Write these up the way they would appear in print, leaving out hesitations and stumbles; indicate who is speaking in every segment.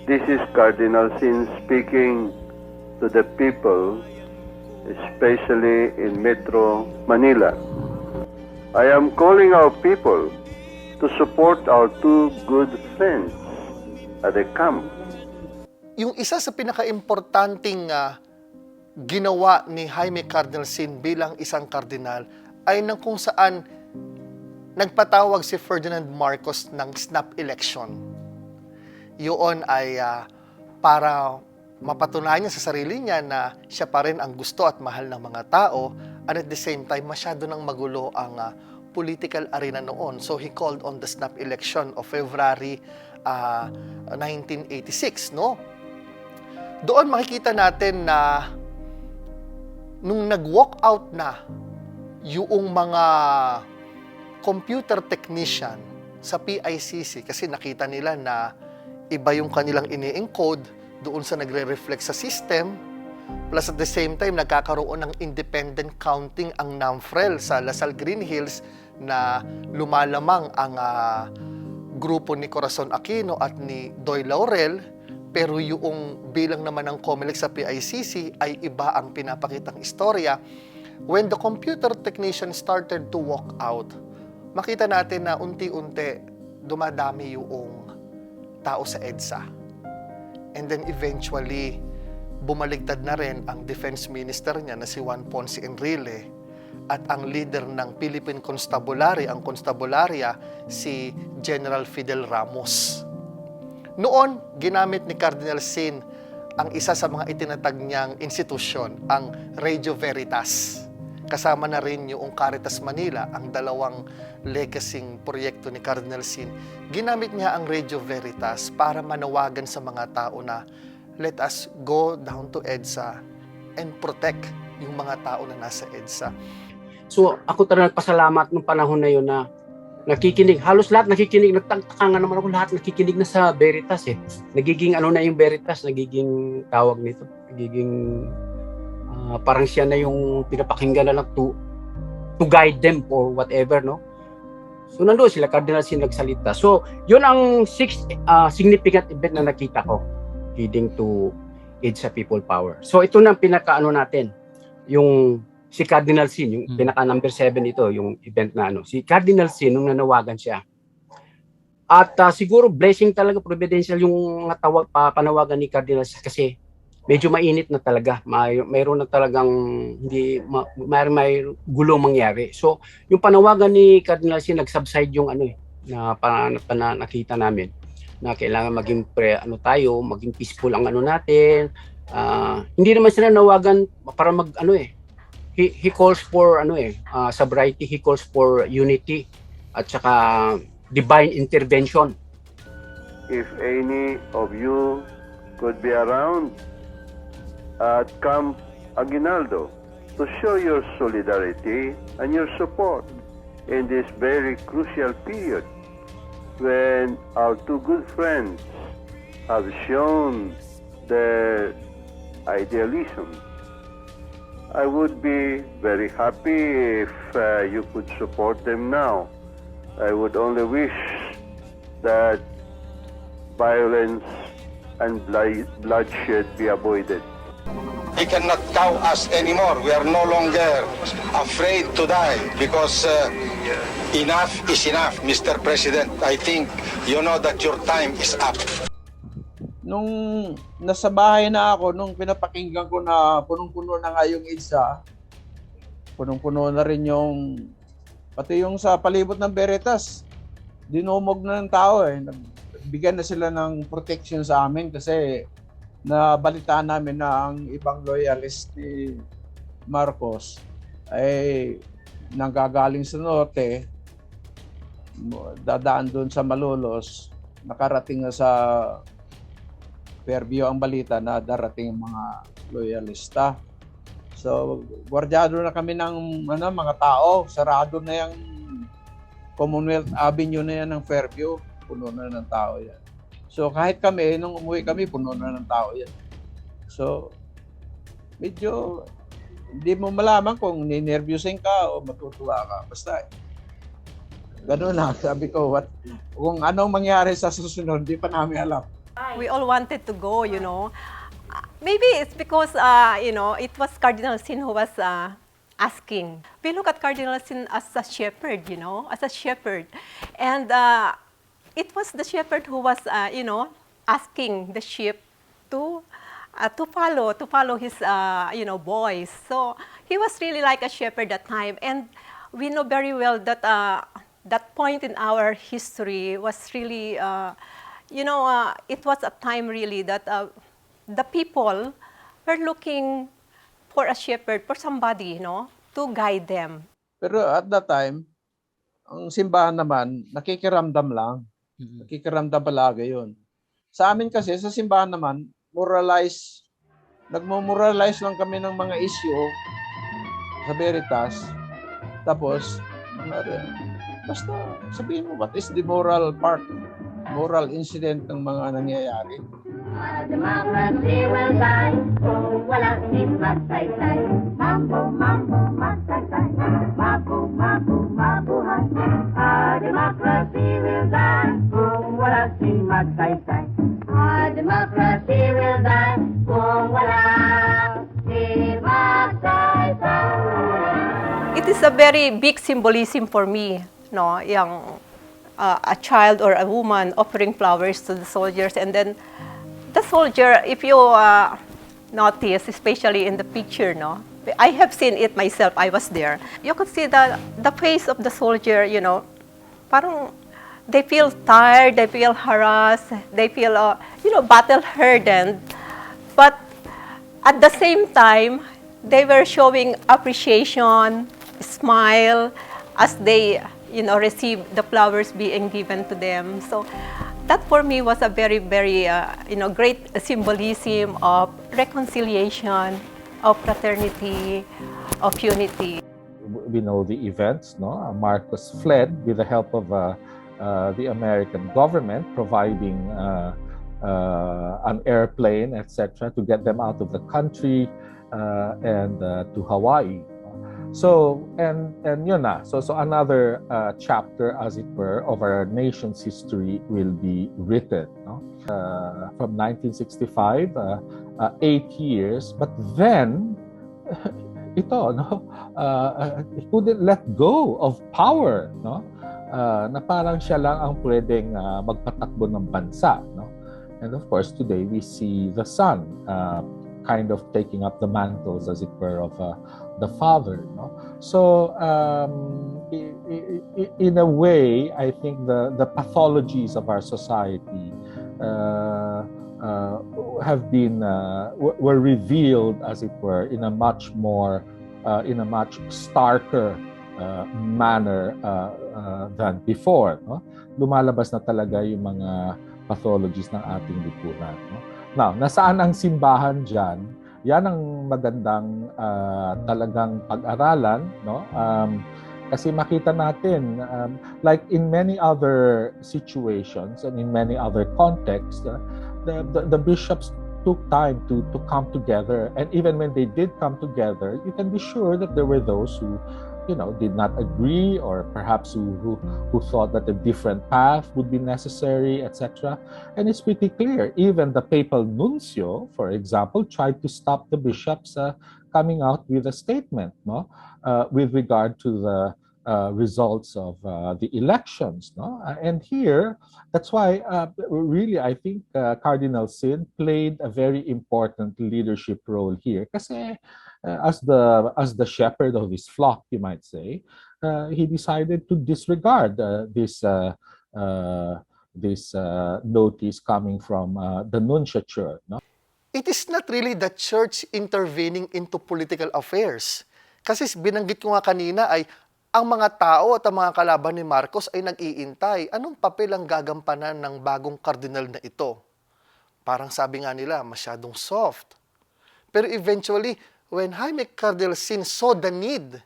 Speaker 1: This is Cardinal Sin speaking to the people, especially in Metro Manila. I am calling our people to support our two good friends at the camp.
Speaker 2: Yung isa sa pinaka-importanting ginawa ni Jaime Cardinal Sin bilang isang kardinal ay nang kung saan nagpatawag si Ferdinand Marcos ng snap election. Yun ay para mapatunayan sa sarili niya na siya pa rin ang gusto at mahal ng mga tao, and at the same time masyado nang magulo ang political arena noon. So he called on the snap election of February 1986, no? Doon makikita natin na nung nag-walk out na yung mga computer technician sa PICC kasi nakita nila na iba yung kanilang ini-encode doon sa nagre-reflect sa system, plus at the same time nagkakaroon ng independent counting ang NAMFREL sa Lasal Green Hills na lumalamang ang grupo ni Corazon Aquino at ni Doy Laurel, pero yung bilang naman ng COMELEC sa PICC ay iba ang pinapakitang istorya. When the computer technician started to walk out, makita natin na unti-unti dumadami yung tao sa EDSA. And then eventually, bumaligtad na rin ang defense minister niya na si Juan Ponce Enrile at ang leader ng Philippine Constabulary, ang Constabularia, si General Fidel Ramos. Noon, ginamit ni Cardinal Sin ang isa sa mga itinatag niyang institusyon, ang Radio Veritas. Kasama na rin yung Caritas Manila, ang dalawang legacy proyekto ni Cardinal Sin. Ginamit niya ang Radio Veritas para manawagan sa mga tao na let us go down to EDSA and protect yung mga tao na nasa EDSA.
Speaker 3: So ako talaga nagpasalamat nung panahon na yun na nakikinig. Halos lahat nakikinig. Nagtaka nga naman ako, lahat nakikinig na sa Veritas eh. Nagiging ano na yung Veritas, nagiging tawag nito. Nagiging parang siya na yung pinapakinggan na lang to guide them or whatever, no? So nandoon sila, Cardinal Sin nagsalita. So yun ang sixth significant event na nakita ko leading to EDSA People Power. So ito na pinaka-ano natin, yung si Cardinal Sin, yung pinaka number 7 ito, yung event na ano. Si Cardinal Sin, nung nanawagan siya. At siguro blessing talaga, providential yung panawagan ni Cardinal Sin kasi medyo mainit na talaga. Mayroon na talagang may gulong mangyari. So, yung panawagan ni Cardinal Sin, nag-subside yung ano na nakita namin na kailangan maging maging peaceful ang ano natin. Hindi naman sila nawagan para he calls for sobriety, he calls for unity at saka divine intervention.
Speaker 1: If any of you could be around at Camp Aguinaldo to show your solidarity and your support in this very crucial period when our two good friends have shown their idealism, I would be very happy if you could support them now. I would only wish that violence and bloodshed be avoided.
Speaker 4: He cannot cow us anymore. We are no longer afraid to die because enough is enough, Mr. President. I think you know that your time is up.
Speaker 5: Nung nasa bahay na ako, nung pinapakinggan ko na punong-puno na nga yung EDSA, punong-puno na rin yung, pati yung sa palibot ng Veritas, dinumog na ng tao eh. Bigyan na sila ng protection sa amin kasi nabalitaan namin na ang ibang loyalist ni Marcos ay nanggagaling sa norte, dadaan doon sa Malolos, nakarating na sa Fairview ang balita na darating ang mga loyalista. So, gwardyado na kami ng mga tao. Sarado na yung Commonwealth Avenue na yan ng Fairview. Puno na ng tao yan. So, kahit kami, nung umuwi kami, puno na ng tao yan. So, medyo hindi mo malaman kung ninervyusin ka o matutuwa ka. Basta, gano'n na. Sabi ko, kung anong mangyari sa susunod, hindi pa namin alam.
Speaker 6: We all wanted to go, you know. Maybe it's because, you know, it was Cardinal Sin who was asking. We look at Cardinal Sin as a shepherd, you know, as a shepherd. And it was the shepherd who was, you know, asking the sheep to follow his, you know, voice. So he was really like a shepherd that time. And we know very well that that point in our history was really, you know, it was a time really that the people were looking for a shepherd, for somebody, you know, to guide them.
Speaker 5: Pero at that time, ang simbahan naman, nakikiramdam lang. Nakikiramdam palagi yun. Sa amin kasi, sa simbahan naman, nagmo-moralize lang kami ng mga issue sa Veritas. Tapos, basta sabihin mo, what is the moral part, moral incident ng mga nangyayari?
Speaker 7: Democracy will die kung wala si magsaysay. Mambo, mambo, magsaysay. Mabu, mabu, mabuhay. Our democracy will die kung wala si magsaysay. Our democracy will die kung wala si magsaysay.
Speaker 6: It is a very big symbolism for me, no, yung a child or a woman offering flowers to the soldiers, and then the soldier, if you notice, especially in the picture, no, I have seen it myself. I was there. You could see the face of the soldier. You know, parang they feel tired, they feel harassed, they feel you know, battle-hardened, but at the same time, they were showing appreciation, smile as they, you know, receive the flowers being given to them. So that for me was a very, very, you know, great symbolism of reconciliation, of fraternity, of unity.
Speaker 8: We know the events, no? Marcos fled with the help of the American government, providing an airplane, etc., to get them out of the country and to Hawaii. So, and yun na. So another chapter, as it were, of our nation's history will be written. No? From 1965, 8 years, but then, ito, no? He couldn't let go of power, no? Na parang siya lang ang pwedeng magpatakbo ng bansa, no? And of course, today we see the son kind of taking up the mantles, as it were, of the father, no? So in a way, I think the pathologies of our society have been were revealed, as it were, in a much more in a much starker manner than before, no? Lumalabas na talaga yung mga pathologies ng ating lipunan, no? Now, nasaan ang simbahan diyan? Yan ang magandang talagang pag-aralan, no? Kasi makita natin, like in many other situations and in many other contexts, the bishops took time to come together, and even when they did come together, you can be sure that there were those who, you know, did not agree, or perhaps who thought that a different path would be necessary, etc. And it's pretty clear. Even the papal nuncio, for example, tried to stop the bishops coming out with a statement, no, with regard to the results of the elections, no. And here, that's why really I think Cardinal Sin played a very important leadership role here, kasi as the shepherd of his flock, you might say, he decided to disregard this notice coming from the nunciature, no?
Speaker 2: It is not really the church intervening into political affairs. Kasi binanggit ko nga kanina ay ang mga tao at ang mga kalaban ni Marcos ay nag-iintay. Anong papel ang gagampanan ng bagong kardinal na ito? Parang sabi nga nila, masyadong soft. Pero eventually, when Jaime Cardinal Sin saw the need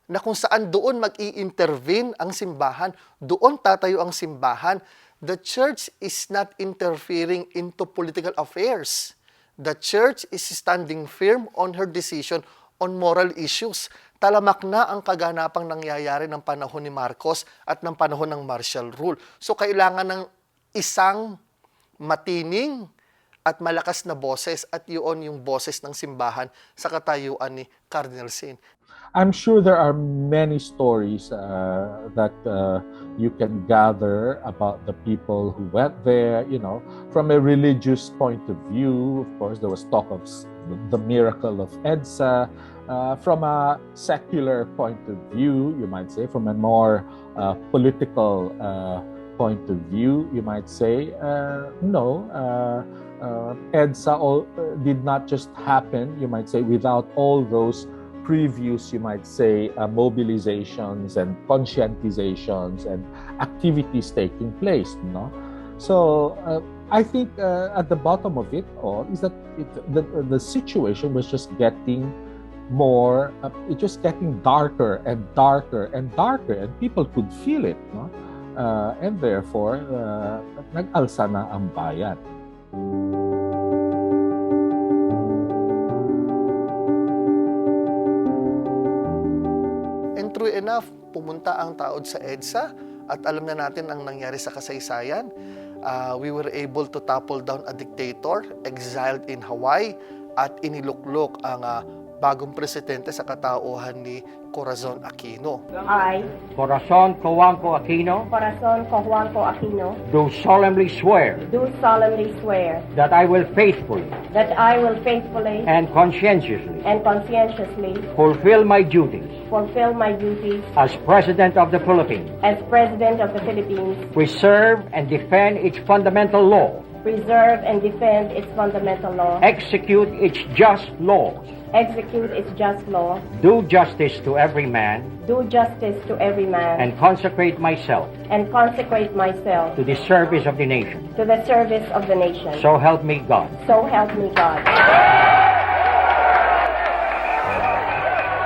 Speaker 2: na kung saan doon mag-i-intervene ang simbahan, doon tatayo ang simbahan, the church is not interfering into political affairs. The church is standing firm on her decision on moral issues. Talamak na ang kaganapang nangyayari ng panahon ni Marcos at ng panahon ng martial rule. So kailangan ng isang matining at malakas na boses at yun yung boses ng simbahan sa katayuan ni Cardinal Sin.
Speaker 8: I'm sure there are many stories that you can gather about the people who went there, you know, from a religious point of view. Of course, there was talk of the miracle of EDSA. From a secular point of view, you might say, from a more political point of view, you might say, no, EDSA did not just happen, you might say, without all those previous, you might say, mobilizations and conscientizations and activities taking place, you know. So I think at the bottom of it all is that the situation was just getting more, it just getting darker and darker and darker, and people could feel it, no? And therefore, nag-alsa na ang bayan.
Speaker 2: And true enough, pumunta ang taod sa EDSA at alam na natin ang nangyari sa kasaysayan. We were able to topple down a dictator exiled in Hawaii at iniluklok ang bagong presidente sa katauhan ni Corazon Aquino.
Speaker 9: I,
Speaker 10: Corazon Cojuangco Aquino,
Speaker 9: Corazon Cojuangco Aquino,
Speaker 10: do solemnly swear
Speaker 9: do solemnly swear
Speaker 10: that I will faithfully
Speaker 9: that I will faithfully
Speaker 10: and conscientiously
Speaker 9: and conscientiously
Speaker 10: fulfill my duties
Speaker 9: fulfill my duties
Speaker 10: as President of the Philippines,
Speaker 9: as President of the Philippines,
Speaker 10: preserve and defend its fundamental law,
Speaker 9: preserve and defend its fundamental law,
Speaker 10: execute its just laws,
Speaker 9: execute its just law,
Speaker 10: do justice to every man,
Speaker 9: do justice to every man,
Speaker 10: and consecrate myself
Speaker 9: and consecrate myself
Speaker 10: to the service of the nation.
Speaker 9: to the service of the nation.
Speaker 10: So help me God.
Speaker 9: So help me God.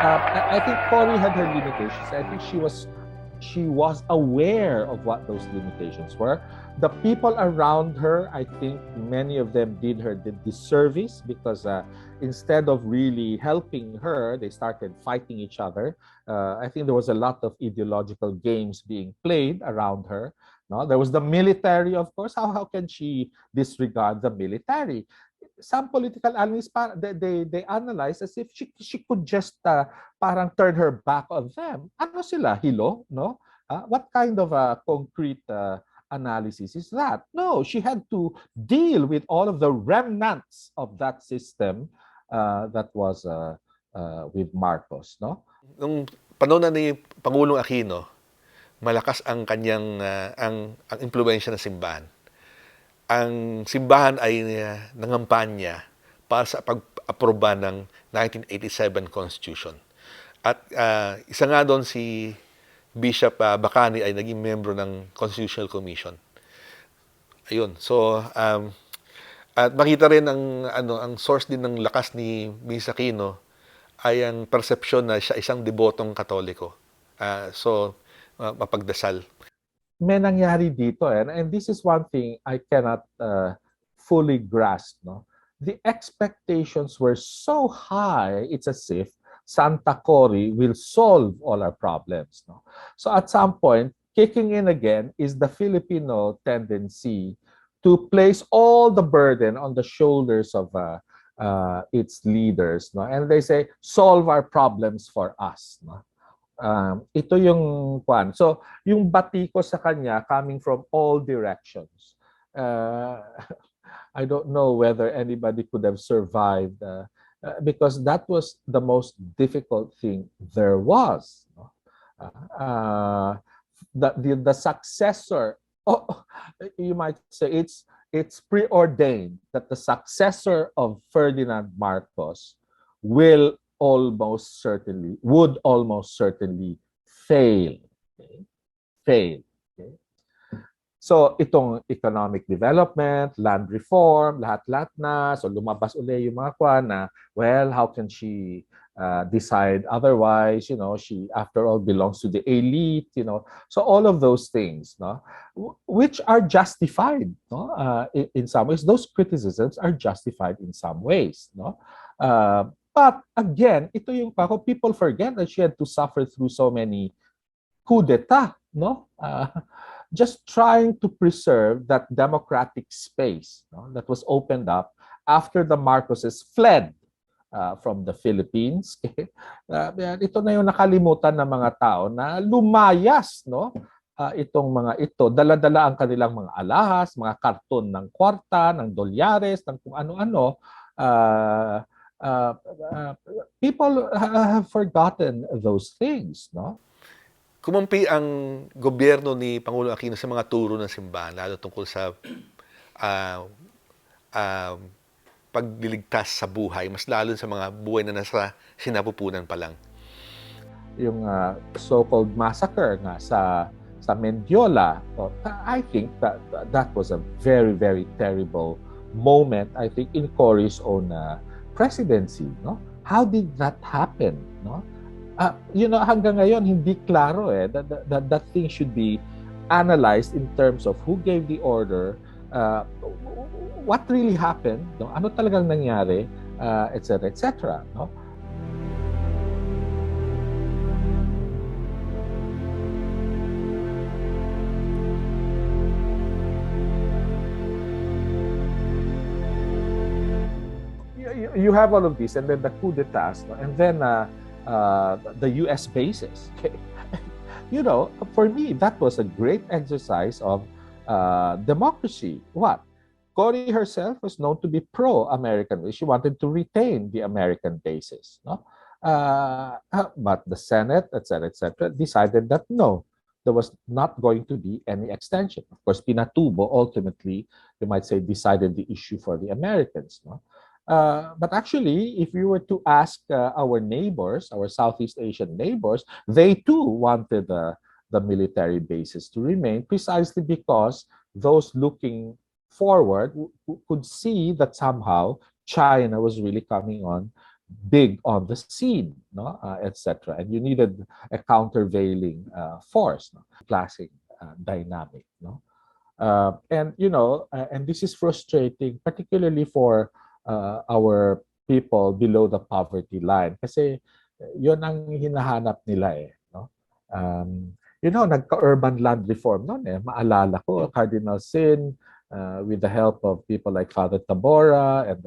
Speaker 8: I think Cory had her limitations. I think she was aware of what those limitations were. The people around her, I think many of them did her the disservice because instead of really helping her, they started fighting each other. I think there was a lot of ideological games being played around her. No, there was the military, of course. How can she disregard the military? Some political analysts, they analyze as if she could just parang turn her back on them. Ano sila? Hilo? No? What kind of a concrete analysis is that? No, she had to deal with all of the remnants of that system that was with Marcos. No?
Speaker 11: Nung panahon ni Pangulong Aquino, malakas ang kanyang ang impluwensya ng simbahan. Ang simbahan ay nangampanya para sa pag-aproba ng 1987 Constitution. At isa nga doon si Bishop Bacani ay naging membro ng Constitutional Commission. Ayun. So at makita rin ang source din ng lakas ni Miss Aquino ay ang persepsyon na siya isang debotong Katoliko. So mapagdasal.
Speaker 8: May nangyari dito and this is one thing I cannot fully grasp. No? The expectations were so high, it's as if Santa Cory will solve all our problems. No? So at some point, kicking in again is the Filipino tendency to place all the burden on the shoulders of its leaders. No? And they say, solve our problems for us. No? Ito yung kwan. So, yung bati ko sa kanya coming from all directions. I don't know whether anybody could have survived because that was the most difficult thing there was. The successor, you might say it's preordained that the successor of Ferdinand Marcos would almost certainly fail. Okay? Fail. Okay? So, itong economic development, land reform, lahat-lahat na. So, lumabas uli yung mga kwan na, well, how can she decide otherwise? You know, she, after all, belongs to the elite, you know. So, all of those things, no? Which are justified, no? In some ways, those criticisms are justified in some ways, no? But again, ito yung people forget that she had to suffer through so many coup d'etat, no? just trying to preserve that democratic space, no, that was opened up after the Marcoses fled from the Philippines. Ito na yung nakalimutan ng mga tao na lumayas, no? Itong mga ito, dala-dala ang kanilang mga alahas, mga karton ng kwarta, ng dolyares, ng kung ano-ano. People have forgotten those things, no?
Speaker 11: Kumampi ang gobyerno ni Pangulong Aquino sa mga turo ng simbahan, lalo tungkol sa pagliligtas sa buhay, mas lalo sa mga buhay na nasa sinapupunan pa lang.
Speaker 8: Yung so-called massacre nga sa Mendiola, I think that was a very, very terrible moment, I think, in Cory's own presidency, no? How did that happen, no? Hanggang ngayon hindi klaro that thing should be analyzed in terms of who gave the order, what really happened, no? Ano talagang nangyari, etc., etc., no? You have all of this, and then the coup d'etat, no? And then the U.S. bases. Okay? For me, that was a great exercise of democracy. What? Cory herself was known to be pro-American. She wanted to retain the American bases. No? But the Senate, etc., decided that no, there was not going to be any extension. Of course, Pinatubo ultimately, you might say, decided the issue for the Americans. No? But actually, if you were to ask our neighbors, our Southeast Asian neighbors, they too wanted the military bases to remain, precisely because those looking forward could see that somehow China was really coming on big on the scene, no, etc. And you needed a countervailing force, no? Classic dynamic, no. And this is frustrating, particularly for our people below the poverty line, kasi yun ang hinahanap nila no? Nagka-urban land reform noon maalala ko, Cardinal Sin, with the help of people like Father Tabora and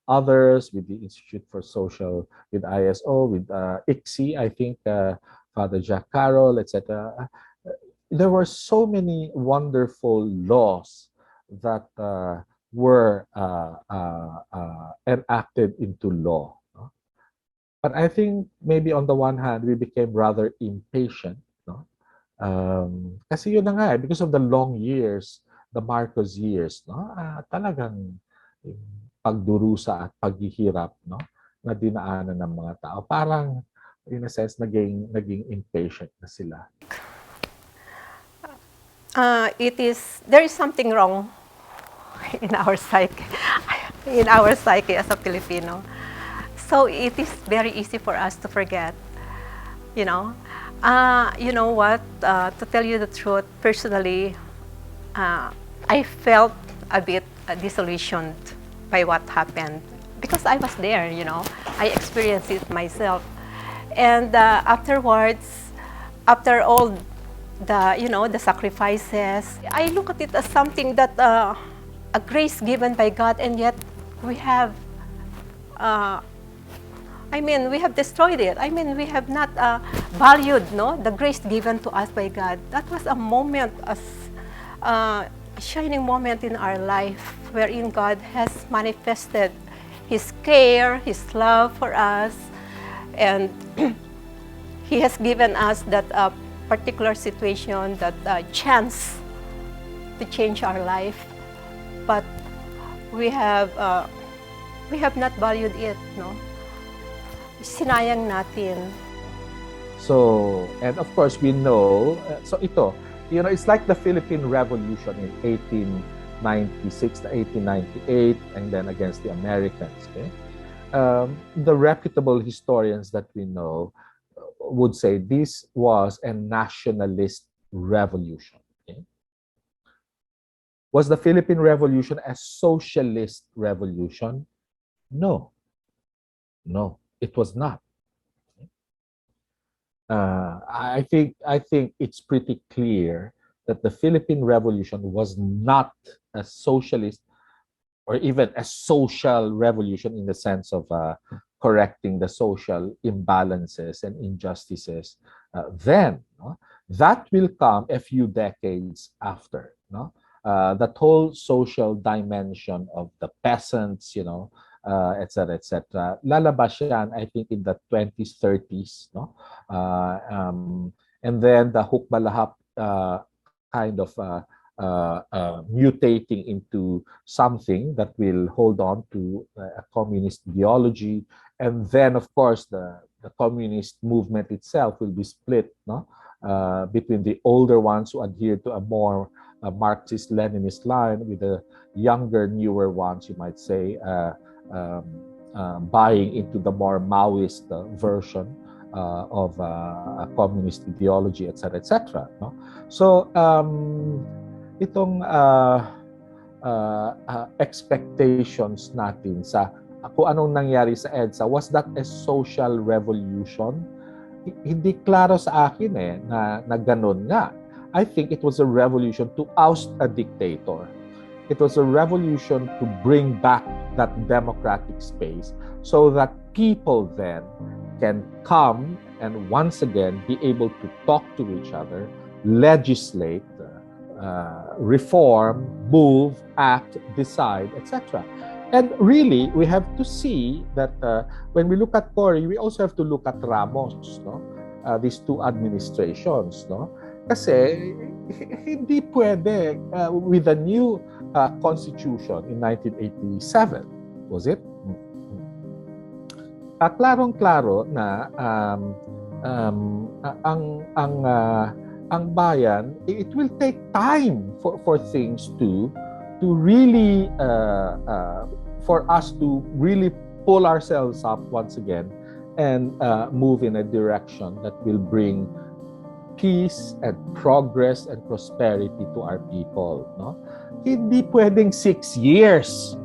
Speaker 8: others, with the Institute for Social, with ISO, with ICSI, I think, Father Jack Carroll, etc. There were so many wonderful laws that were enacted into law. No? But I think maybe on the one hand, we became rather impatient. No? Kasi yun na nga, because of the long years, the Marcos years, no? Talagang pagdurusa at paghihirap, no? Na dinaanan ng mga tao. Parang, in a sense, naging impatient na sila.
Speaker 6: There is something wrong in our psyche as a Filipino. So it is very easy for us to forget, you know. You know what, to tell you the truth, personally, I felt a bit disillusioned by what happened because I was there, you know. I experienced it myself. And afterwards, after all the sacrifices, I look at it as something that a grace given by God, and yet we have, we have destroyed it. We have not valued, the grace given to us by God. That was a moment, a shining moment in our life, wherein God has manifested His care, His love for us, and He has given us that particular situation, that chance to change our life. But we have not valued it, no? Sinayang natin.
Speaker 8: So, and of course we know, so ito, it's like the Philippine Revolution in 1896 to 1898, and then against the Americans, okay? The reputable historians that we know would say this was a nationalist revolution. Okay? Was the Philippine Revolution a socialist revolution? No. No, it was not. I think it's pretty clear that the Philippine Revolution was not a socialist or even a social revolution in the sense of correcting the social imbalances and injustices then. No? That will come a few decades after. No? That whole social dimension of the peasants, et cetera, lalabas yan, I think, in the 20s, 30s, no? And then the hukbalahap kind of mutating into something that will hold on to a communist ideology. And then, of course, the communist movement itself will be split, no? Between the older ones who adhere to a more Marxist-Leninist line, with the younger, newer ones, you might say, buying into the more Maoist version of a communist ideology, etc., etc. No? So, itong expectations natin sa kung anong nangyari sa EDSA, was that a social revolution? Hindi klaro sa akin na ganun nga. I think it was a revolution to oust a dictator. It was a revolution to bring back that democratic space so that people then can come and once again be able to talk to each other, legislate, reform, move, act, decide, etc. And really, we have to see that when we look at Cory, we also have to look at Ramos, no? These two administrations, no? Kasi hindi pwede with the new constitution in 1987, was it? Klarong-klaro na ang bayan, it will take time for things to really for us to really pull ourselves up once again and move in a direction that will bring peace and progress and prosperity to our people, no? Hindi pwedeng 6 years.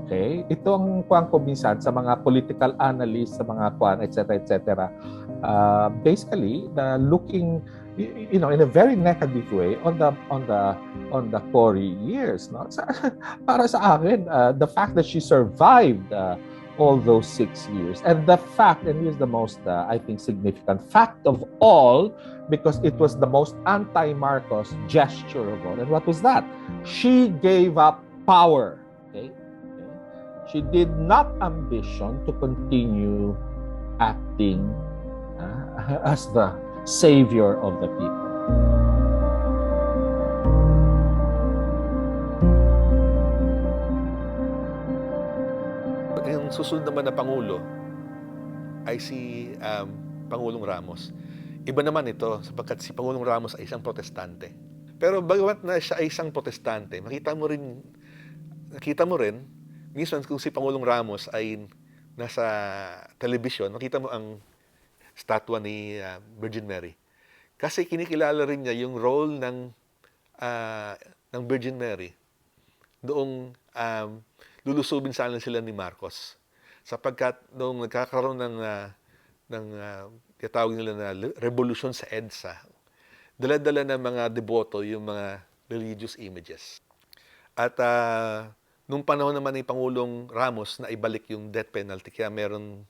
Speaker 8: Okay? Ito ang kuwan ko minsan sa mga political analysts, sa mga kuwan, etc., etc. Basically, looking, in a very negative way on the Cory years, no? Para sa akin, the fact that she survived all those 6 years, and the fact, and here's the most I think significant fact of all, because it was the most anti-Marcos gesture of all. And what was that? She gave up power. Okay? She did not ambition to continue acting as the savior of the people.
Speaker 11: Yung susunod naman na Pangulo ay si Pangulong Ramos. Iba naman ito sapagkat si Pangulong Ramos ay isang protestante. Pero bagamat na siya ay isang protestante, nakita mo rin, minsan kung si Pangulong Ramos ay nasa telebisyon, nakita mo ang statwa ni Virgin Mary. Kasi kinikilala rin niya yung role ng Virgin Mary doong lulusubin sana sila ni Marcos. Sapagkat noong nagkakaroon ng tawag nila na revolution sa EDSA, dala-dala ng mga deboto yung mga religious images. At nung panahon naman ni Pangulong Ramos na ibalik yung death penalty, kaya meron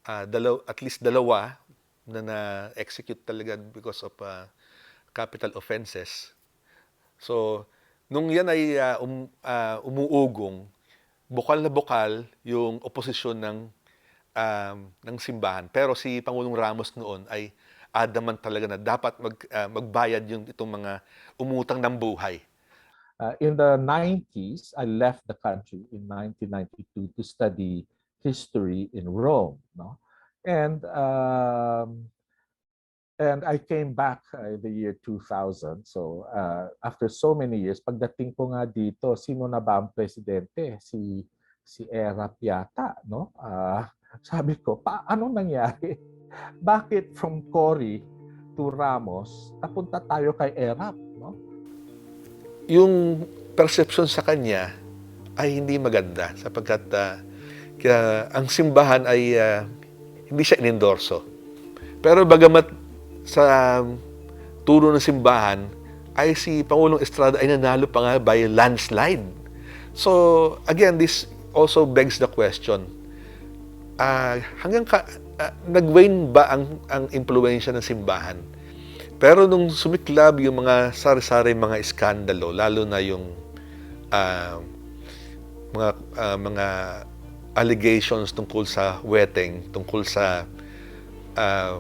Speaker 11: at least dalawa na na-execute talaga because of capital offenses. So, nung yan ay umuugong, bukal na bukal yung oposisyon ng simbahan. Pero si Pangulong Ramos noon ay adamant talaga na dapat magbayad itong mga umutang ng buhay.
Speaker 8: In the 90s, I left the country in 1992 to study history in Rome, no? And I came back in the year 2000. So after so many years, pagdating ko nga dito, sino na ba ang presidente? Si Erap yata, no? Sabi ko, anong nangyari? Bakit from Cory to Ramos, napunta tayo kay Erap, no?
Speaker 11: Yung perception sa kanya ay hindi maganda sapagkat ang simbahan ay hindi siya inendorso. Pero bagamat sa turo ng simbahan ay si Pangulong Estrada ay nanalo pa nga by landslide. So, again, this also begs the question, nag-wane ba ang impluwensya ng simbahan? Pero nung sumiklab yung mga sari-sari mga iskandalo, lalo na yung mga allegations tungkol sa weteng, tungkol sa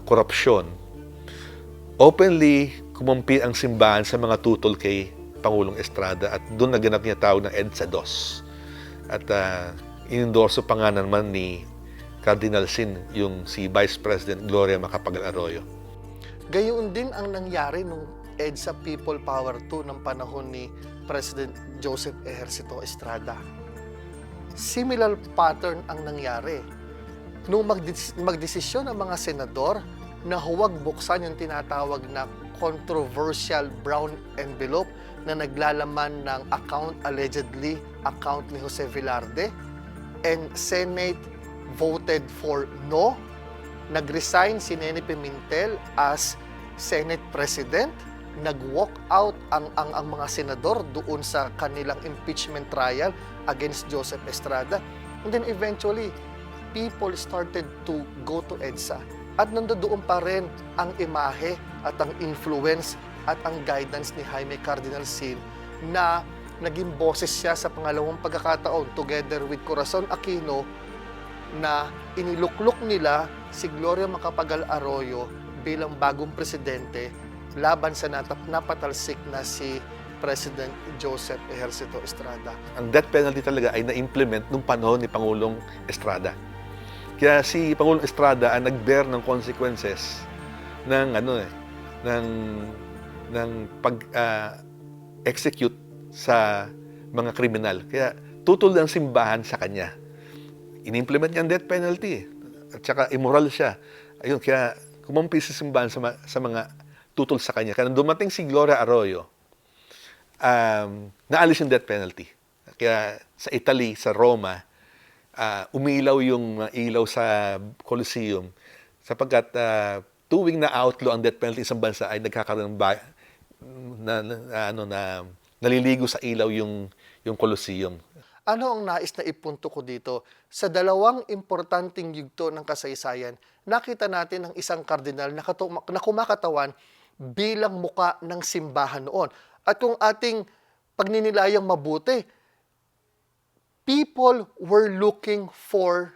Speaker 11: korupsyon, openly kumampi ang simbahan sa mga tutol kay Pangulong Estrada at doon naganap niya tawag ng EDSA 2. At inendorso pa nga naman ni Cardinal Sin yung si Vice President Gloria Macapagal-Arroyo.
Speaker 2: Gayon din ang nangyari nung EDSA People Power 2 ng panahon ni President Joseph Ejercito Estrada. Similar pattern ang nangyari. Nung magdesisyon ang mga senador na huwag buksan yung tinatawag na controversial brown envelope na naglalaman ng allegedly account ni Jose Velarde, and Senate voted for no, nag-resign si Nene Pimentel as Senate President, nag-walk out ang mga senador doon sa kanilang impeachment trial against Joseph Estrada, and then eventually people started to go to EDSA. At nandoon pa rin ang imahe at ang influence at ang guidance ni Jaime Cardinal Sin na naging boses siya sa pangalawang pagkakataon together with Corazon Aquino na iniluklok nila si Gloria Macapagal-Arroyo bilang bagong presidente laban sa napatalsik na si President Joseph Ejercito Estrada.
Speaker 11: Ang death penalty talaga ay na-implement nung panahon ni Pangulong Estrada. Kaya si Pangulong Estrada ang nag-bear ng consequences ng pag-execute sa mga kriminal. Kaya tutol ang simbahan sa kanya. In-implement niya ang death penalty. At saka immoral siya. Ayun, kaya kumampi sa simbahan sa mga tutol sa kanya. Kaya nung dumating si Gloria Arroyo, naalis yung death penalty. Kaya sa Italy, sa Roma, umilaw yung ilaw sa Colosseum sapagkat tuwing na outlaw ang death penalty sa isang bansa ay nagkakaroon ng naliligo sa ilaw yung Colosseum.
Speaker 2: Ano ang nais na ipunto ko dito? Sa dalawang importanteng yugto ng kasaysayan, nakita natin ang isang kardinal na kumakatawan bilang muka ng simbahan noon. At kung ating pagninilayang mabuti, people were looking for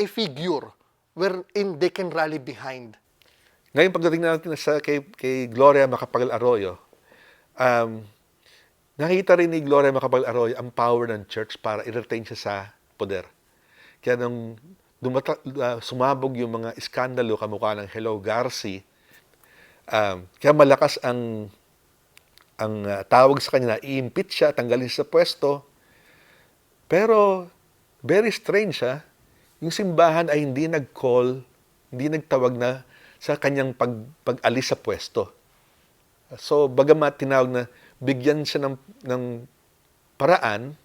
Speaker 2: a figure wherein they can rally behind.
Speaker 11: Ngayon, pagdating natin kay Gloria Macapagal-Arroyo, nakita rin ni Gloria Macapagal-Arroyo ang power ng church para i-retain siya sa poder. Kaya nung sumabog yung mga iskandalo kamukha ng Hello Garci, kaya malakas ang tawag sa kanya na i-impeach siya, tanggalin siya sa pwesto. Pero, very strange yung simbahan ay hindi nag-call, hindi nagtawag na sa kanyang pag-alis sa pwesto. So, bagamat tinawag na bigyan siya ng paraan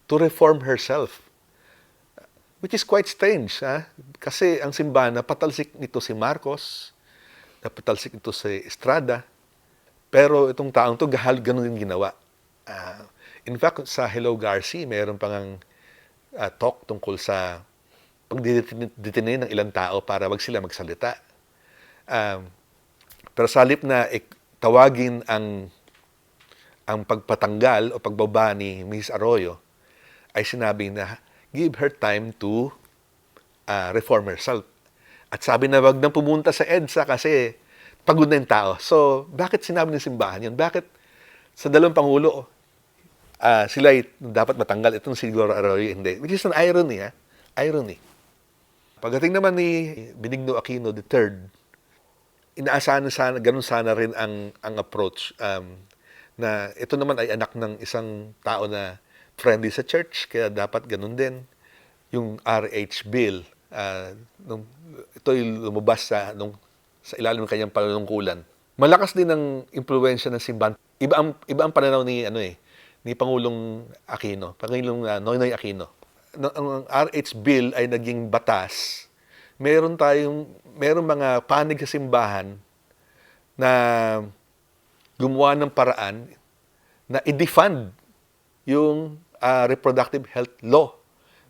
Speaker 11: to reform herself. Which is quite strange. Kasi ang simbahan, napatalsik nito si Marcos, napatalsik nito si Estrada, pero itong taong to ganun din ginawa. In fact, sa Hello Garci, mayroon pang talk tungkol sa pagdetinin ng ilang tao para wag sila magsalita. Pero sa halip na tawagin ang pagpatanggal o pagbaba ni Mrs. Arroyo, ay sinabi na give her time to reform herself. At sabi na wag nang pumunta sa EDSA kasi pagod na yung tao. So, bakit sinabi ng simbahan yun? Bakit sa dalawang pangulo, sila ay dapat matanggal, itong si Gloria Arroyo hindi? Which is an irony, Irony. Pagdating naman ni Benigno Aquino III, inaasahan sana, ganun sana rin ang approach na ito naman ay anak ng isang tao na friendly sa church, kaya dapat ganun din. Yung RH bill, ito'y lumabas sa ilalim ng kanyang panunungkulan. Malakas din ang impluwensya ng simbahan. Iba ang pananaw ni Pangulong Aquino, Pangulong Noynoy Aquino. Ang RH bill ay naging batas. Meron mga panig sa simbahan na gumawa ng paraan na i-defund yung reproductive health law.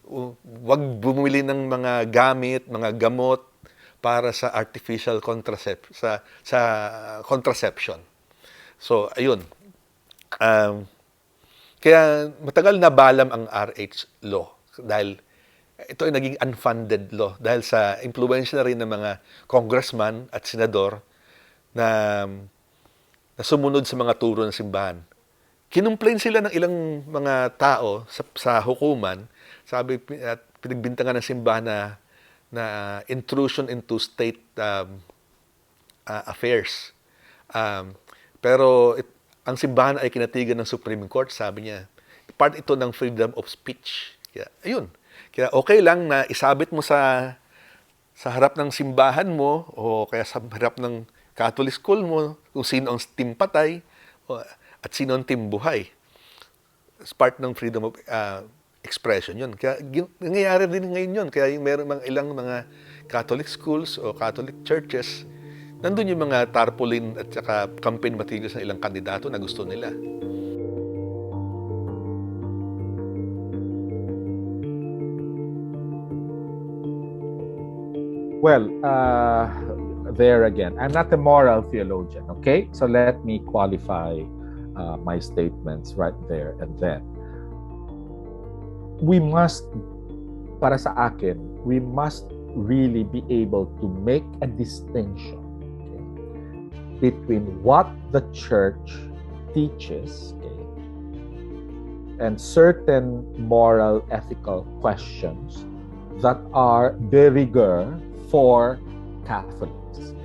Speaker 11: Huwag bumili ng mga gamit, mga gamot para sa artificial contraception. So, ayun. Kaya matagal na balam ang RH law dahil ito ay naging unfunded law dahil sa impluwensya na rin ng mga congressman at senador na sumunod sa mga turo ng simbahan. Kinumplain sila ng ilang mga tao sa hukuman, sabi at pinagbintangan ng simbahan na intrusion into state affairs. Pero ang simbahan ay kinatigan ng Supreme Court, sabi niya, part ito ng freedom of speech. Kaya, ayun. Kaya okay lang na isabit mo sa harap ng simbahan mo o kaya sa harap ng Catholic school mo kung sino ang team patay at sino ang team buhay. It's part ng freedom of expression yun. Kaya nangyayari din ngayon yun. Kaya meron ilang mga Catholic schools o Catholic churches, nandun yung mga tarpaulin at saka campaign materials ng ilang kandidato na gusto nila.
Speaker 8: Well, there again, I'm not a moral theologian, okay? So let me qualify my statements right there and then. We must, para sa akin, we must really be able to make a distinction, okay, between what the church teaches, okay, and certain moral, ethical questions that are de rigueur for Catholics.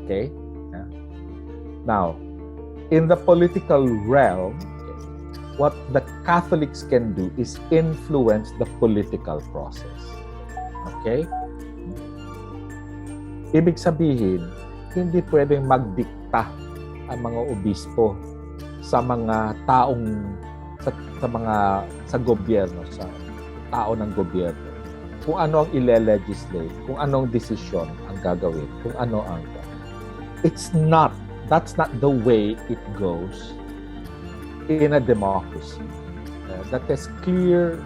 Speaker 8: Okay? Yeah. Now, in the political realm, what the Catholics can do is influence the political process. Okay? Ibig sabihin, hindi pwedeng magdikta ang mga obispo sa mga taong sa gobyerno, sa tao ng gobyerno. Kung ano ang ile-legislate, kung anong desisyon ang gagawin, kung ano ang... That's not the way it goes in a democracy that has clear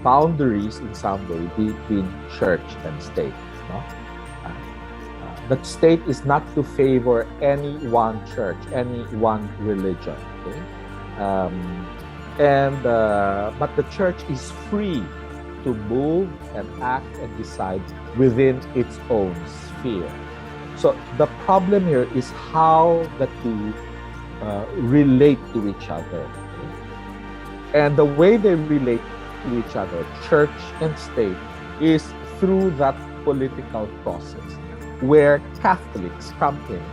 Speaker 8: boundaries in some way between church and state. No? The state is not to favor any one church, any one religion. Okay? But the church is free to move and act and decide within its own sphere. So the problem here is how the two relate to each other. Okay? And the way they relate to each other, church and state, is through that political process where Catholics come in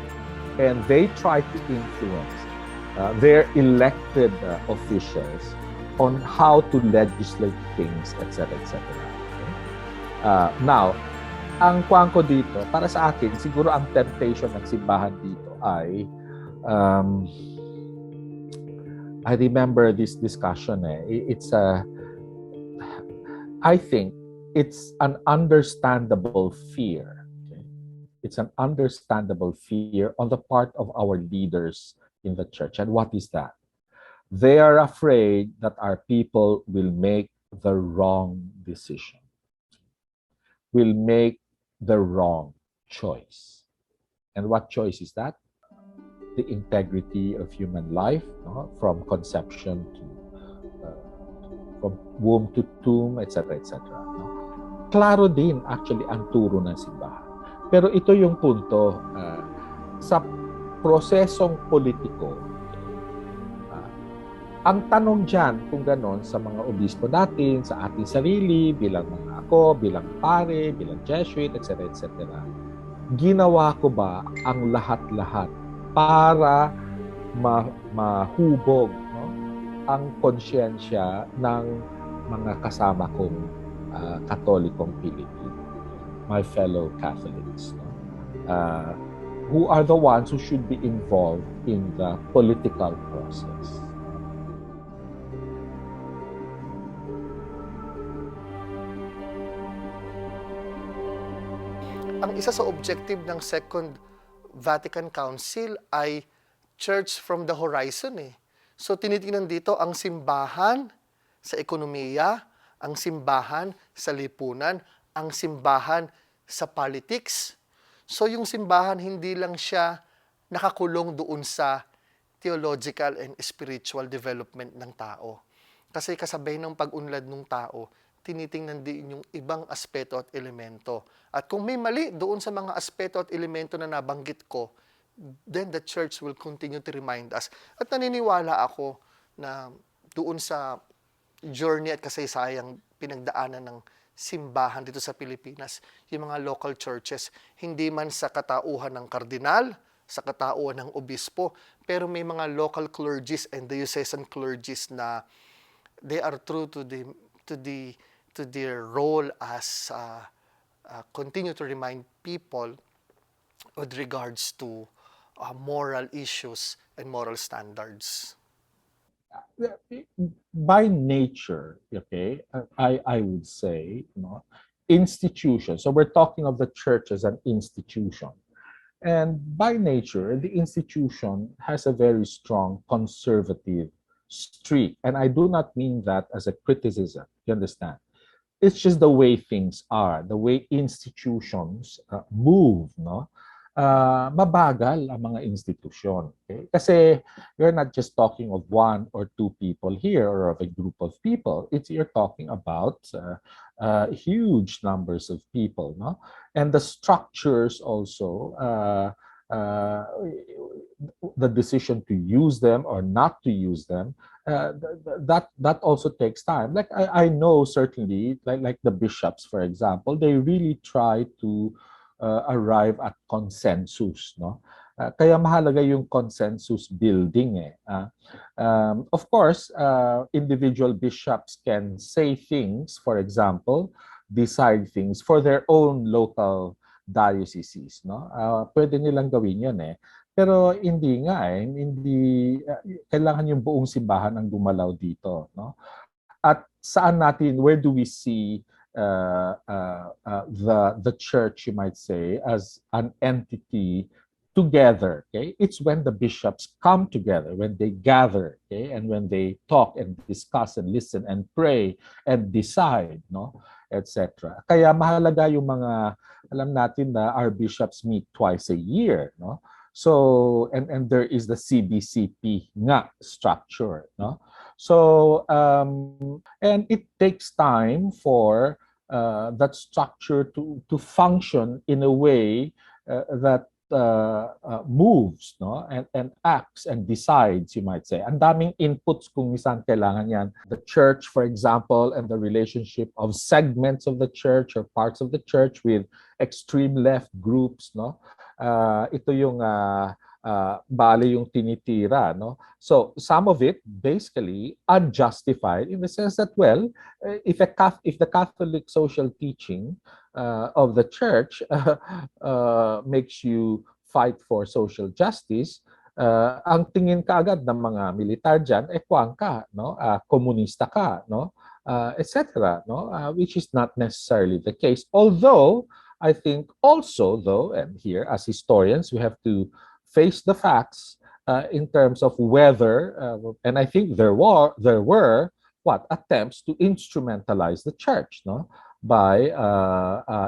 Speaker 8: and they try to influence their elected officials on how to legislate things, etc., etc. Okay? Now, ang kuwang ko dito, para sa akin, siguro ang temptation ng simbahan dito ay, I remember this discussion. I think it's an understandable fear. Okay? It's an understandable fear on the part of our leaders in the church. And what is that? They are afraid that our people will make the wrong decision, will make the wrong choice. And what choice is that? The integrity of human life, no? From conception to, from womb to tomb, etc., etc. No? Klaro din actually ang turo ng simbahan. Pero ito yung punto, sa prosesong politiko, ang tanong dyan, kung ganon, sa mga obispo natin, sa ating sarili, bilang mga ako, bilang pare, bilang Jesuit, etc., etc., ginawa ko ba ang lahat-lahat para mahubog, no, ang konsyensya ng mga kasama kong Katolikong Pilipino, my fellow Catholics, no? Who are the ones who should be involved in the political process.
Speaker 2: Ang isa sa objective ng second Vatican Council ay Church from the Horizon eh. So tinitingnan dito ang simbahan sa ekonomiya, ang simbahan sa lipunan, ang simbahan sa politics. So yung simbahan hindi lang siya nakakulong doon sa theological and spiritual development ng tao. Kasi kasabay ng pag-unlad ng tao, tinitingnan din yung ibang aspeto at elemento. At kung may mali doon sa mga aspeto at elemento na nabanggit ko, then the church will continue to remind us. At naniniwala ako na doon sa journey at kasaysayang pinagdaanan ng simbahan dito sa Pilipinas, yung mga local churches, hindi man sa katauhan ng kardinal, sa katauhan ng obispo, pero may mga local clergies and diocesan clergies na they are true to their role as continue to remind people with regards to moral issues and moral standards.
Speaker 8: By nature, okay, I would say, institution. So we're talking of the church as an institution. And by nature, the institution has a very strong conservative streak. And I do not mean that as a criticism, you understand? It's just the way things are, the way institutions move, no? Mabagal ang mga institusyon. Okay? Kasi you're not just talking of one or two people here or of a group of people. You're talking about huge numbers of people, no? And the structures also, the decision to use them or not to use them, that also takes time. Like I know certainly, like the bishops, for example, they really try to arrive at consensus, no? Kaya mahalaga yung consensus building eh. Of course, individual bishops can say things, for example, decide things for their own local dioceses, no? Pwede nilang gawin 'yon eh. Pero hindi nga eh, hindi kailangan yung buong simbahan ang gumalaw dito, no? At saan natin, where do we see the church, you might say, as an entity together? Okay, it's when the bishops come together, when they gather, okay, and when they talk and discuss and listen and pray and decide, no, etc. Kaya mahalaga yung mga, alam natin na our bishops meet twice a year, no. So and there is the CBCP nga structure, no. So and it takes time for that structure to function in a way that moves, no, and acts and decides, you might say. Ang daming inputs kung minsan kailangan yan. The church, for example, and the relationship of segments of the church or parts of the church with extreme left groups, no. Ito yung bali yung tinitira, no. So some of it basically unjustified in the sense that, well, if the Catholic social teaching of the church makes you fight for social justice, ang tingin kaagad ng mga militar dyan, kuwang ka, no? Komunista ka, no? Etc., no? Which is not necessarily the case. Although, I think also, though, and here as historians, we have to face the facts in terms of whether, and I think there were attempts to instrumentalize the church, no, by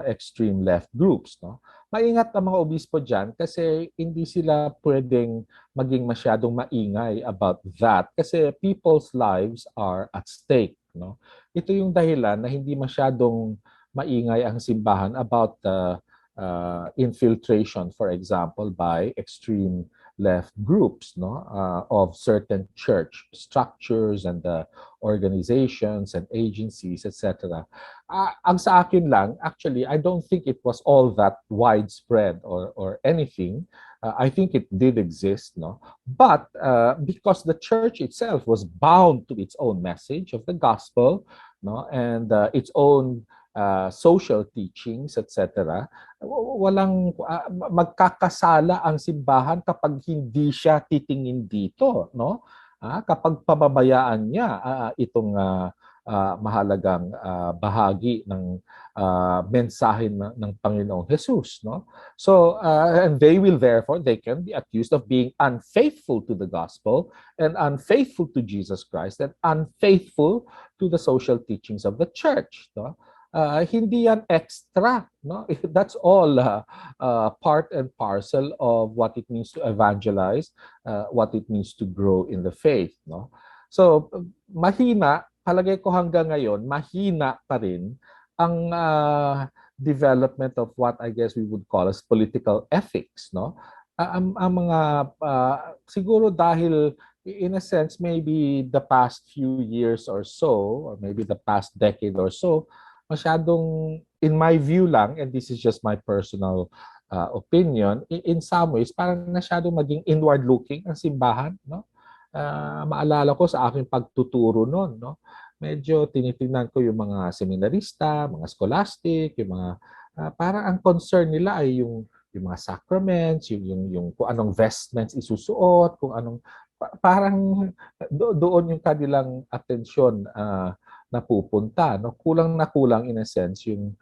Speaker 8: extreme left groups, no. Maingat ang mga obispo diyan kasi hindi sila pwedeng maging masyadong maingay about that kasi people's lives are at stake, no. Ito yung dahilan na hindi masyadong maingay ang simbahan about infiltration, for example, by extreme left groups, no, of certain church structures and organizations and agencies, etc. Ang sa akin lang, actually, I don't think it was all that widespread or anything. I think it did exist, no, but because the church itself was bound to its own message of the gospel, no, and its own social teachings, etc. Walang magkakasala ang simbahan kapag hindi siya titingin dito, no? Kapag pababayaan niya itong mahalagang bahagi ng mensahe ng Panginoong Jesus, no? So and they can be accused of being unfaithful to the gospel and unfaithful to Jesus Christ and unfaithful to the social teachings of the church, no? Hindi yan extra, no? That's all part and parcel of what it means to evangelize, what it means to grow in the faith, no? So mahina, palagay ko hanggang ngayon, mahina pa rin ang development of what I guess we would call as political ethics, no? Ang mga siguro dahil in a sense maybe the past few years or so or maybe the past decade or so masyadong, in my view lang, and this is just my personal opinion, in some ways parang masyadong maging inward looking ang simbahan, no? Maalala ko sa aking pagtuturo noon, no? Medyo tinitingnan ko yung mga seminarista, mga scholastic, yung mga parang ang concern nila ay yung mga sacraments, yung kung anong vestments isusuot, kung anong parang doon yung kanilang atensyon napupunta, no? Kulang na kulang in a sense yung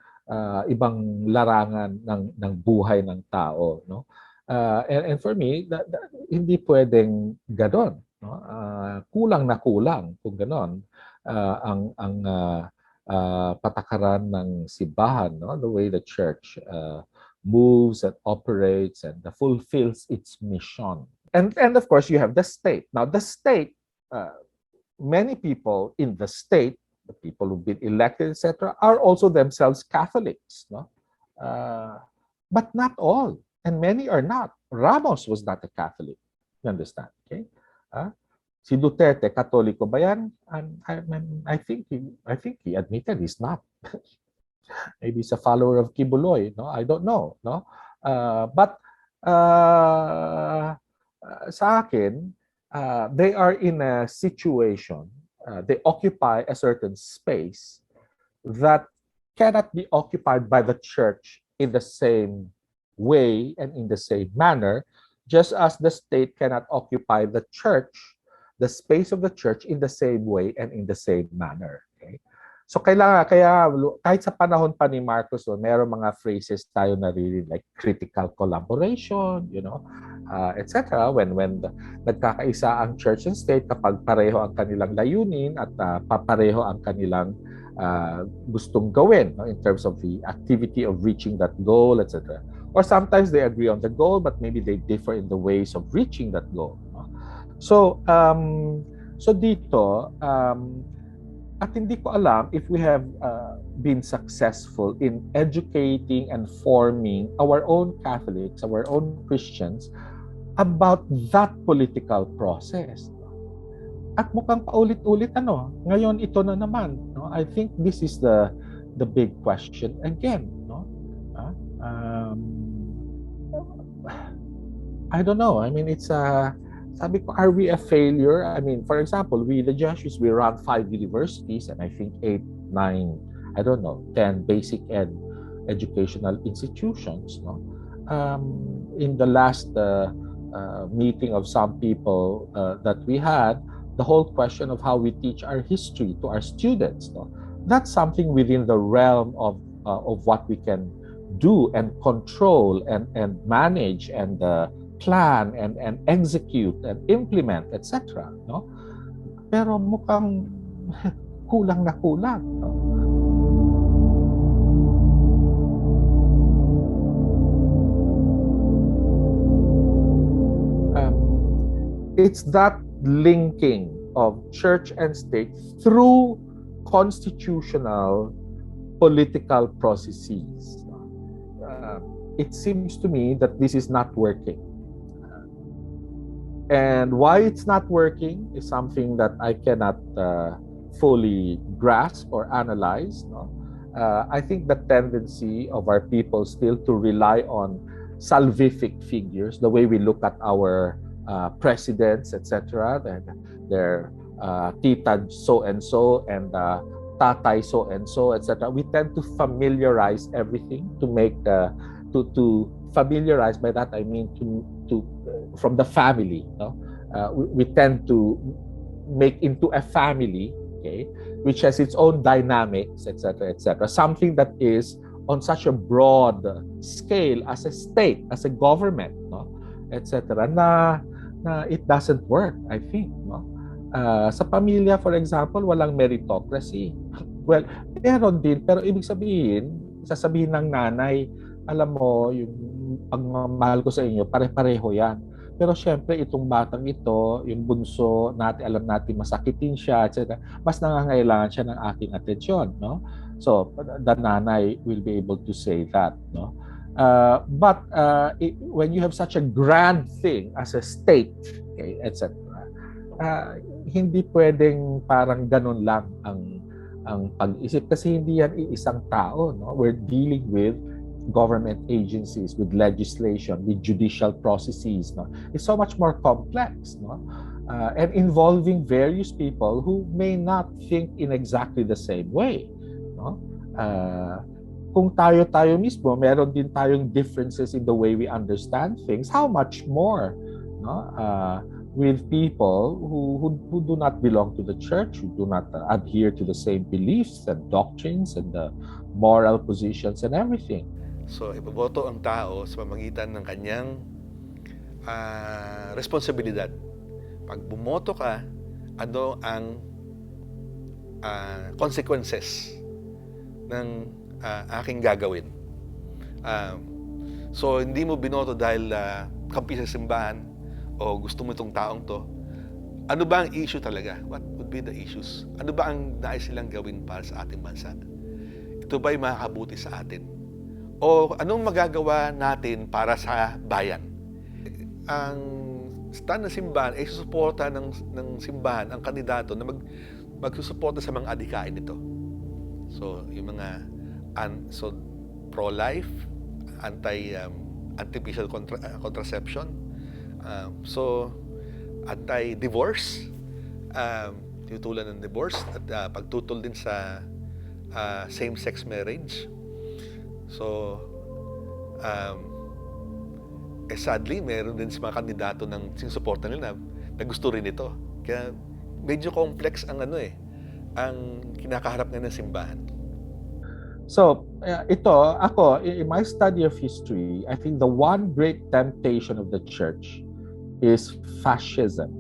Speaker 8: ibang larangan ng buhay ng tao, no? And for me, hindi pwedeng ganon, no? Kulang na kulang kung ganon ang patakaran ng simbahan, no? The way the church moves and operates and fulfills its mission. And of course, you have the state. Now, the state, many people in the state, the people who've been elected, etc., are also themselves Catholics, no? But not all, and many are not. Ramos was not a Catholic. You understand? Okay? Si Duterte, Katoliko ba yan? I think he admitted he's not. Maybe he's a follower of Kibuloy, no? I don't know, no? But sa akin, they are in a situation, they occupy a certain space that cannot be occupied by the church in the same way and in the same manner, just as the state cannot occupy the church, the space of the church in the same way and in the same manner. Okay? So kaya kahit sa panahon pa ni Marcos, mayroong mga phrases tayo naririnig like critical collaboration, you know, etc. When nagkakaisa ang church and state kapag pareho ang kanilang layunin at papareho ang kanilang gustong gawin, no, in terms of the activity of reaching that goal, etc. Or sometimes they agree on the goal, but maybe they differ in the ways of reaching that goal. No? So dito, at hindi ko alam if we have been successful in educating and forming our own Catholics, our own Christians, about that political process. At mukhang paulit-ulit, ngayon ito na naman. No? I think this is the big question again. No? I don't know. I mean, it's sabi ko, are we a failure? I mean, for example, we, the Jesuits, we run 5 universities and I think 8, 9, I don't know, 10 basic educational institutions. No? In the last meeting of some people that we had, the whole question of how we teach our history to our students, no? That's something within the realm of what we can do and control and manage and plan and execute and implement, etc. No? Pero mukhang kulang na kulang. No? It's that linking of church and state through constitutional political processes. It seems to me that this is not working. And why it's not working is something that I cannot fully grasp or analyze. No? I think the tendency of our people still to rely on salvific figures, the way we look at our presidents, etc., their tita so-and-so and tatay so-and-so, etc. We tend to familiarize everything to make to familiarize. By that I mean to from the family. No? We tend to make into a family okay, which has its own dynamics, etc., etc. Something that is on such a broad scale as a state, as a government, no, etc., na it doesn't work, I think, no. Sa pamilya, for example, walang meritocracy. Well, meron din, pero ibig sabihin, sasabihin ng nanay, alam mo, yung pagmamahal ko sa inyo, pare-pareho yan. Pero syempre, itong batang ito, yung bunso natin, alam natin masakitin siya, etc. Mas nangangailangan siya ng ating atensyon, no? So, the nanay will be able to say that, no? But when you have such a grand thing as a state, okay, etc., hindi pwedeng parang ganun lang ang pag-isip kasi hindi yan iisang tao, no? We're dealing with government agencies, with legislation, with judicial processes, no? It's so much more complex, no? And involving various people who may not think in exactly the same way, no? Kung tayo mismo, meron din tayong differences in the way we understand things, how much more, no? With people who do not belong to the church, who do not adhere to the same beliefs and doctrines and the moral positions and everything.
Speaker 11: So, iboboto ang tao sa pamamagitan ng kanyang responsibilidad. Pag bumoto ka, ano ang consequences ng aking gagawin. So, hindi mo binoto dahil kampi sa simbahan o gusto mo itong taong to. Ano ba ang issue talaga? What would be the issues? Ano ba ang nais silang gawin para sa ating bansa? Ito ba'y makakabuti sa atin? O anong magagawa natin para sa bayan? Ang stand ng simbahan ay susuporta ng simbahan ang kandidato na magsusuporta sa mga adhikain nito. So, yung mga pro-life, anti-artificial contraception, so anti-divorce, tinutulan ng divorce at pagtutol din sa same-sex marriage. So, sadly, meron din sa mga kandidato ng sinusuporta nila na gusto rin ito. Kaya medyo complex ang ang kinakaharap nga ng simbahan.
Speaker 8: So, in my study of history, I think the one great temptation of the church is fascism.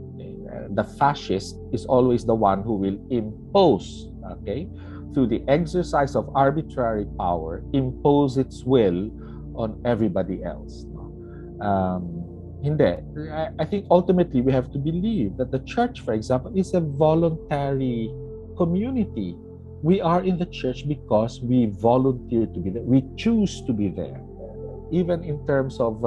Speaker 8: The fascist is always the one who will impose, okay, through the exercise of arbitrary power, impose its will on everybody else. Hindi. I think ultimately we have to believe that the church, for example, is a voluntary community. We are in the church because we volunteer to be there. We choose to be there. Even in terms of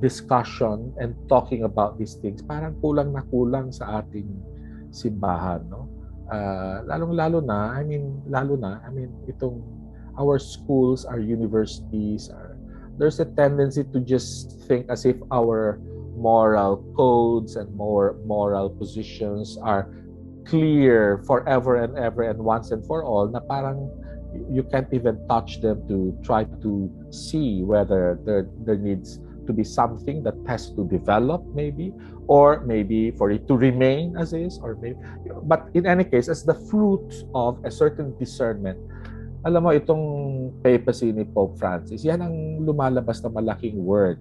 Speaker 8: discussion and talking about these things, parang kulang na kulang sa ating simbahan, no? Lalong-lalo na, itong our schools, our universities, there's a tendency to just think as if our moral codes and more moral positions are clear forever and ever and once and for all, na parang you can't even touch them to try to see whether there needs to be something that has to develop, maybe, or maybe for it to remain as is, or maybe. But in any case, as the fruit of a certain discernment, alam mo, itong papacy ni Pope Francis, yan ang lumalabas na malaking word.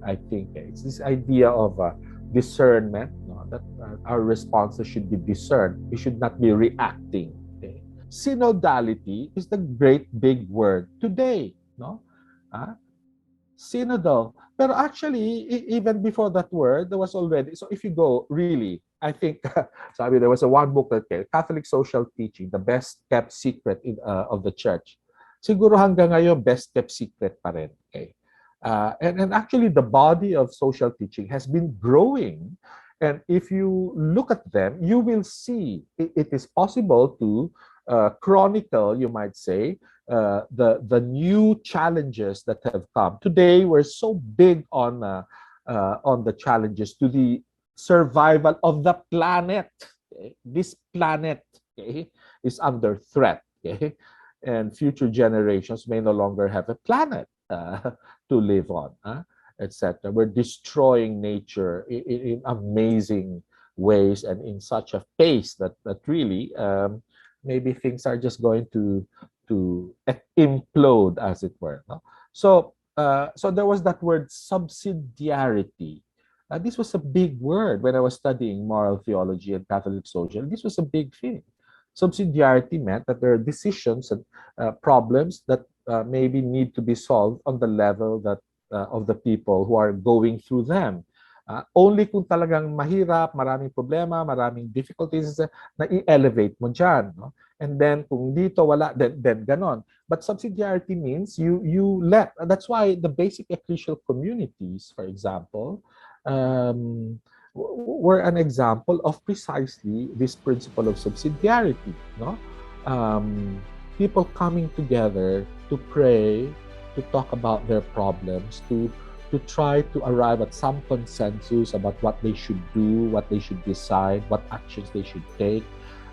Speaker 8: I think it's this idea of discernment, no? That our responses should be discerned. We should not be reacting. Okay? Synodality is the great big word today, no? Synodal. Pero actually, even before that word, there was already, so if you go really, I think, sabi, there was one book that Catholic Social Teaching, the best kept secret of the church. Siguro hanggang ngayon, best kept secret pa rin. Okay? And actually, the body of social teaching has been growing. And if you look at them, you will see it is possible to chronicle, you might say, the new challenges that have come. Today, we're so big on the challenges to the survival of the planet. Okay? This planet, okay, is under threat. Okay? And future generations may no longer have a planet to live on, etc. We're destroying nature in amazing ways and in such a pace that really maybe things are just going to implode, as it were. No? So so there was that word subsidiarity. This was a big word when I was studying moral theology and Catholic social. This was a big thing. Subsidiarity meant that there are decisions and problems that maybe need to be solved on the level that of the people who are going through them. Only kung talagang mahirap, maraming problema, maraming difficulties, na i-elevate mo dyan. No? And then kung dito wala, then ganon. But subsidiarity means you let. That's why the basic ecclesial communities, for example, were an example of precisely this principle of subsidiarity. No, people coming together to pray, to talk about their problems, to try to arrive at some consensus about what they should do, what they should decide, what actions they should take,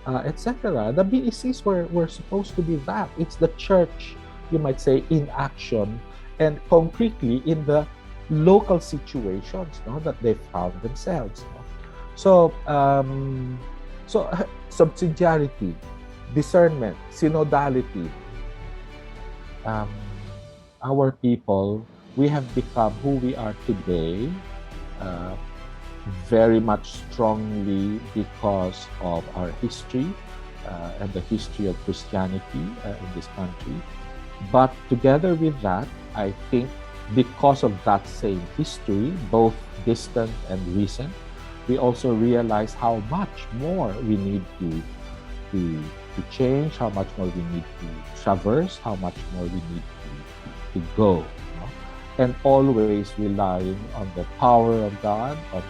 Speaker 8: etc. The BECs were supposed to be that. It's the church, you might say, in action and concretely in the local situations, no, that they found themselves. No? So, subsidiarity, discernment, synodality. Our people, we have become who we are today very much strongly because of our history and the history of Christianity in this country. But together with that, I think because of that same history, both distant and recent, we also realize how much more we need to change, how much more we need to traverse, how much more we need to go. And always relying on the power of God, on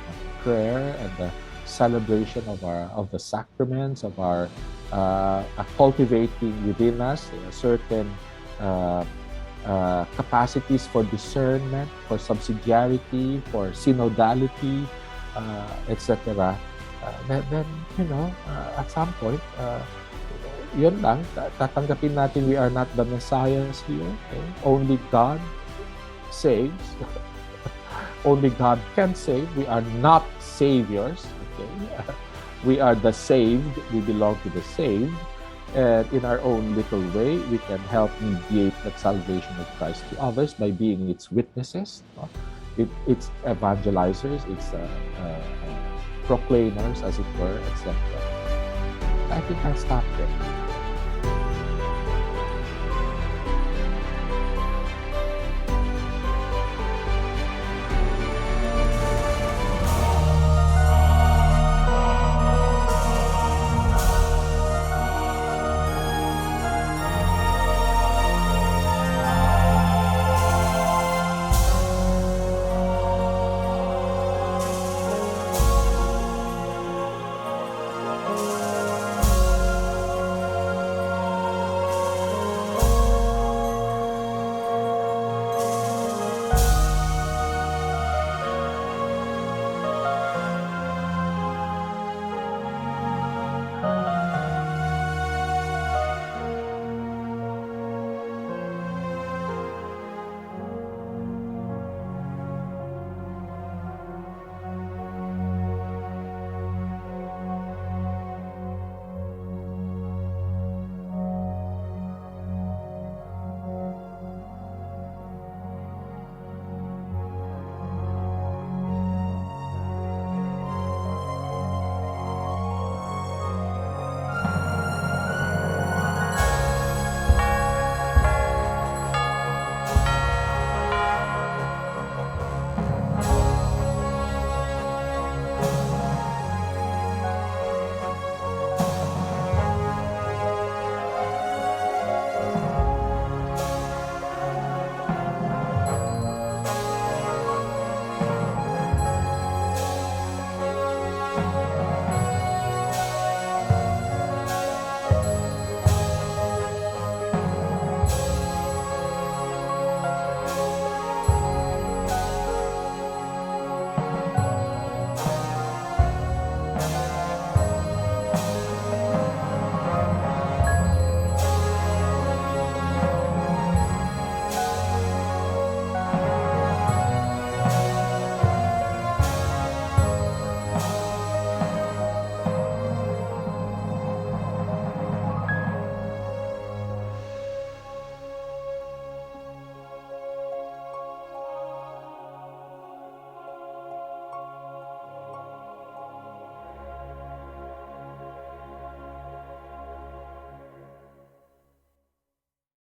Speaker 8: prayer and the celebration of the sacraments, of our cultivating within us certain capacities for discernment, for subsidiarity, for synodality, etc. Then at some point, yun lang, tatanggapin natin we are not the messiahs here. Okay? Only God saves. Only God can save. We are not saviors. Okay? We are the saved. We belong to the saved. And in our own little way, we can help mediate that salvation of Christ to others by being its witnesses, its evangelizers, its proclaimers, as it were, etc. I think I'll stop there.